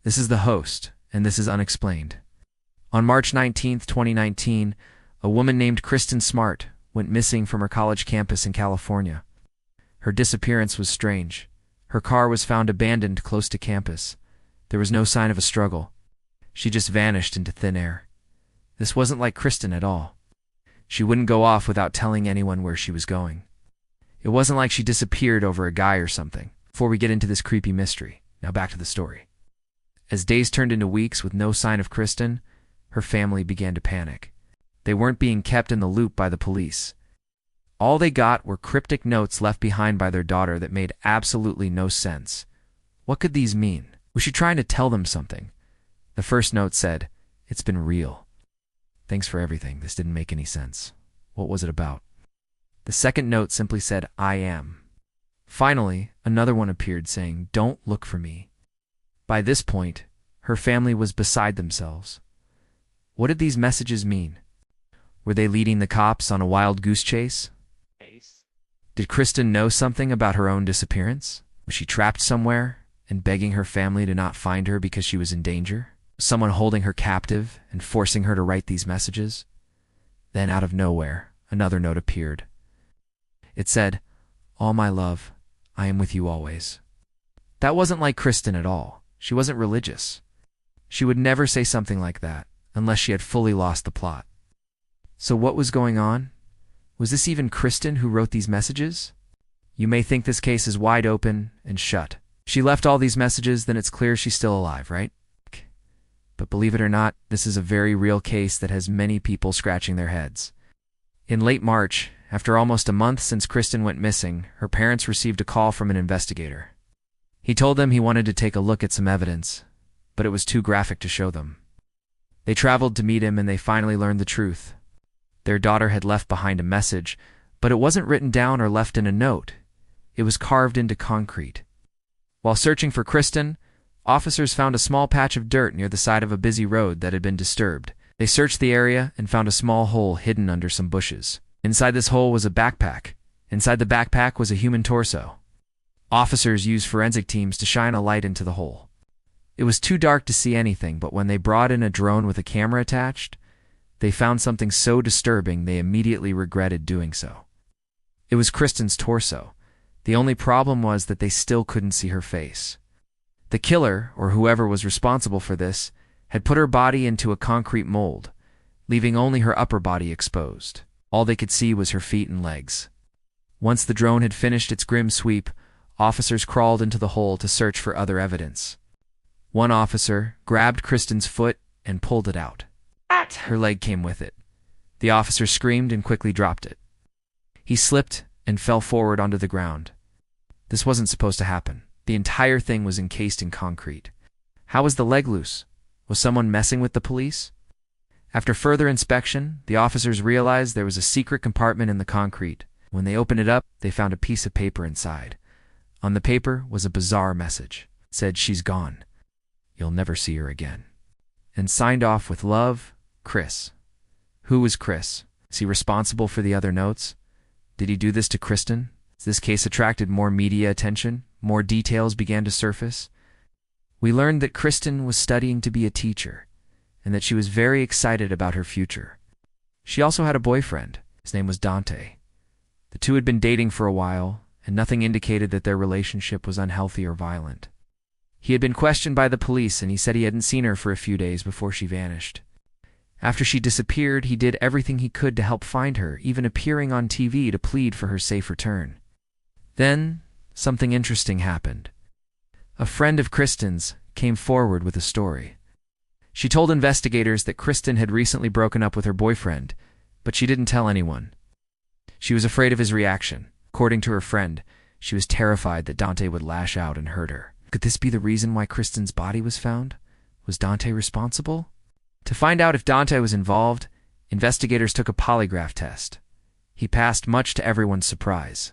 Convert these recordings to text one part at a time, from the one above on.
This is the host, and this is Unexplained. On March 19, 2019, a woman named Kristen Smart went missing from her college campus in California. Her disappearance was strange. Her car was found abandoned close to campus. There was no sign of a struggle. She just vanished into thin air. This wasn't like Kristen at all. She wouldn't go off without telling anyone where she was going. It wasn't like she disappeared over a guy or something. Before we get into this creepy mystery, now back to the story. As days turned into weeks with no sign of Kristen, her family began to panic. They weren't being kept in the loop by the police. All they got were cryptic notes left behind by their daughter that made absolutely no sense. What could these mean? Was she trying to tell them something? The first note said, "It's been real. Thanks for everything. This didn't make any sense. What was it about?" The second note simply said, "I am." Finally, another one appeared saying, "Don't look for me." By this point, her family was beside themselves. What did these messages mean? Were they leading the cops on a wild goose chase? Did Kristen know something about her own disappearance? Was she trapped somewhere and begging her family to not find her because she was in danger? Was someone holding her captive and forcing her to write these messages? Then, out of nowhere, another note appeared. It said, "All my love, I am with you always." That wasn't like Kristen at all. She wasn't religious. She would never say something like that unless she had fully lost the plot. So what was going on? Was this even Kristen who wrote these messages? You may think this case is wide open and shut. She left all these messages, then it's clear she's still alive, right? But believe it or not, this is a very real case that has many people scratching their heads. In late March, after almost a month since Kristen went missing, her parents received a call from an investigator. He told them he wanted to take a look at some evidence, but it was too graphic to show them. They traveled to meet him and they finally learned the truth. Their daughter had left behind a message, but it wasn't written down or left in a note. It was carved into concrete. While searching for Kristen, officers found a small patch of dirt near the side of a busy road that had been disturbed. They searched the area and found a small hole hidden under some bushes. Inside this hole was a backpack. Inside the backpack was a human torso. Officers used forensic teams to shine a light into the hole. It was too dark to see anything, but when they brought in a drone with a camera attached, they found something so disturbing they immediately regretted doing so. It was Kristen's torso. The only problem was that they still couldn't see her face. The killer, or whoever was responsible for this, had put her body into a concrete mold, leaving only her upper body exposed. All they could see was her feet and legs. Once the drone had finished its grim sweep, officers crawled into the hole to search for other evidence. One officer grabbed Kristen's foot and pulled it out. Her leg came with it. The officer screamed and quickly dropped it. He slipped and fell forward onto the ground. This wasn't supposed to happen. The entire thing was encased in concrete. How was the leg loose? Was someone messing with the police? After further inspection, the officers realized there was a secret compartment in the concrete. When they opened it up, they found a piece of paper inside. On the paper was a bizarre message. It said, "She's gone. You'll never see her again." And signed off with love, Chris. Who was Chris? Is he responsible for the other notes? Did he do this to Kristen? As this case attracted more media attention, more details began to surface. We learned that Kristen was studying to be a teacher, and that she was very excited about her future. She also had a boyfriend. His name was Dante. The two had been dating for a while, and nothing indicated that their relationship was unhealthy or violent. He had been questioned by the police, and he said he hadn't seen her for a few days before she vanished. After she disappeared, he did everything he could to help find her, even appearing on TV to plead for her safe return. Then, something interesting happened. A friend of Kristen's came forward with a story. She told investigators that Kristen had recently broken up with her boyfriend, but she didn't tell anyone. She was afraid of his reaction. According to her friend, she was terrified that Dante would lash out and hurt her. Could this be the reason why Kristen's body was found? Was Dante responsible? To find out if Dante was involved, investigators took a polygraph test. He passed, much to everyone's surprise.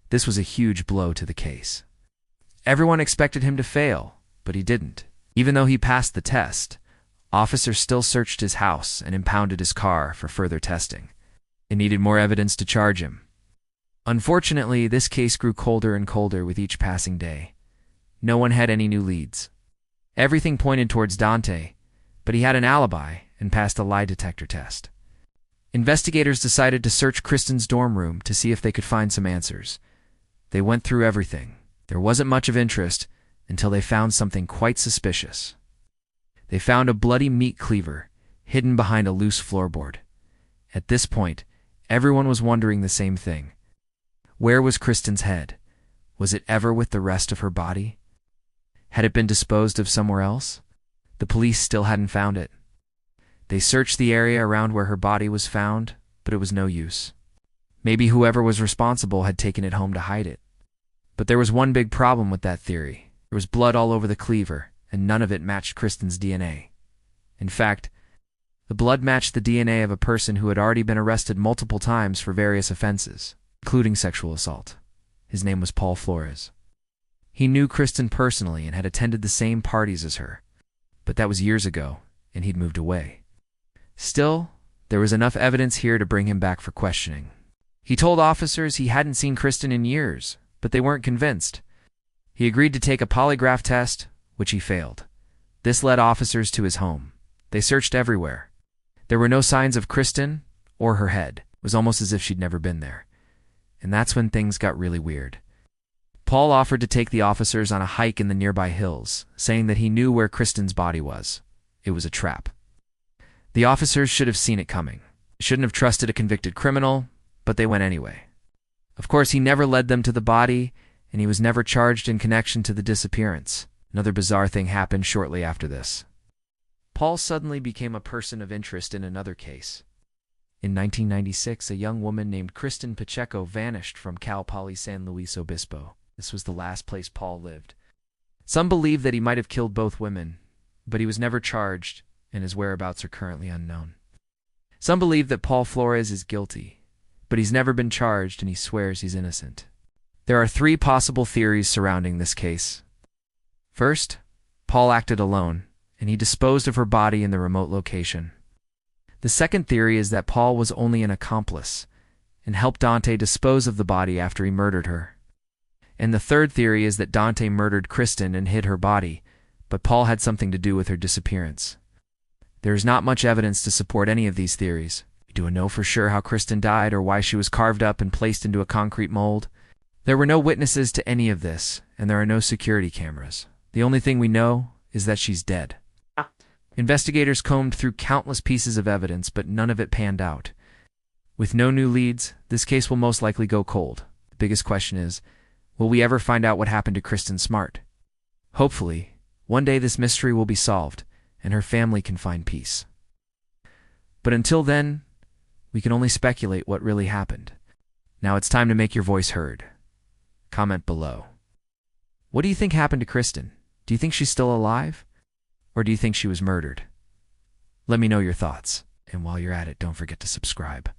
This was a huge blow to the case. Everyone expected him to fail, but he didn't. Even though he passed the test, officers still searched his house and impounded his car for further testing. They needed more evidence to charge him. Unfortunately, this case grew colder and colder with each passing day. No one had any new leads. Everything pointed towards Dante, but he had an alibi and passed a lie detector test. Investigators decided to search Kristen's dorm room to see if they could find some answers. They went through everything. There wasn't much of interest until they found something quite suspicious. They found a bloody meat cleaver hidden behind a loose floorboard. At this point, everyone was wondering the same thing. Where was Kristen's head? Was it ever with the rest of her body? Had it been disposed of somewhere else? The police still hadn't found it. They searched the area around where her body was found, but it was no use. Maybe whoever was responsible had taken it home to hide it. But there was one big problem with that theory. There was blood all over the cleaver, and none of it matched Kristen's DNA. In fact, the blood matched the DNA of a person who had already been arrested multiple times for various offenses, including sexual assault. His name was Paul Flores. He knew Kristen personally and had attended the same parties as her, but that was years ago, and he'd moved away. Still, there was enough evidence here to bring him back for questioning. He told officers he hadn't seen Kristen in years, but they weren't convinced. He agreed to take a polygraph test, which he failed. This led officers to his home. They searched everywhere. There were no signs of Kristen or her head. It was almost as if she'd never been there. And that's when things got really weird. Paul offered to take the officers on a hike in the nearby hills, saying that he knew where Kristen's body was. It was a trap. The officers should have seen it coming. They shouldn't have trusted a convicted criminal, but they went anyway. Of course, he never led them to the body, and he was never charged in connection to the disappearance. Another bizarre thing happened shortly after this. Paul suddenly became a person of interest in another case. In 1996, a young woman named Kristen Pacheco vanished from Cal Poly San Luis Obispo. This was the last place Paul lived. Some believe that he might have killed both women, but he was never charged, and his whereabouts are currently unknown. Some believe that Paul Flores is guilty, but he's never been charged and he swears he's innocent. There are 3 possible theories surrounding this case. First, Paul acted alone, and he disposed of her body in the remote location. The second theory is that Paul was only an accomplice and helped Dante dispose of the body after he murdered her. And the third theory is that Dante murdered Kristen and hid her body, but Paul had something to do with her disappearance. There is not much evidence to support any of these theories. We don't know for sure how Kristen died or why she was carved up and placed into a concrete mold. There were no witnesses to any of this, and there are no security cameras. The only thing we know is that she's dead. Investigators combed through countless pieces of evidence, but none of it panned out. With no new leads, this case will most likely go cold. The biggest question is, will we ever find out what happened to Kristen Smart? Hopefully, one day this mystery will be solved, and her family can find peace. But until then, we can only speculate what really happened. Now it's time to make your voice heard. Comment below. What do you think happened to Kristen? Do you think she's still alive? Or do you think she was murdered? Let me know your thoughts. And while you're at it, don't forget to subscribe.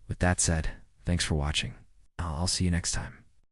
With that said, thanks for watching. I'll see you next time.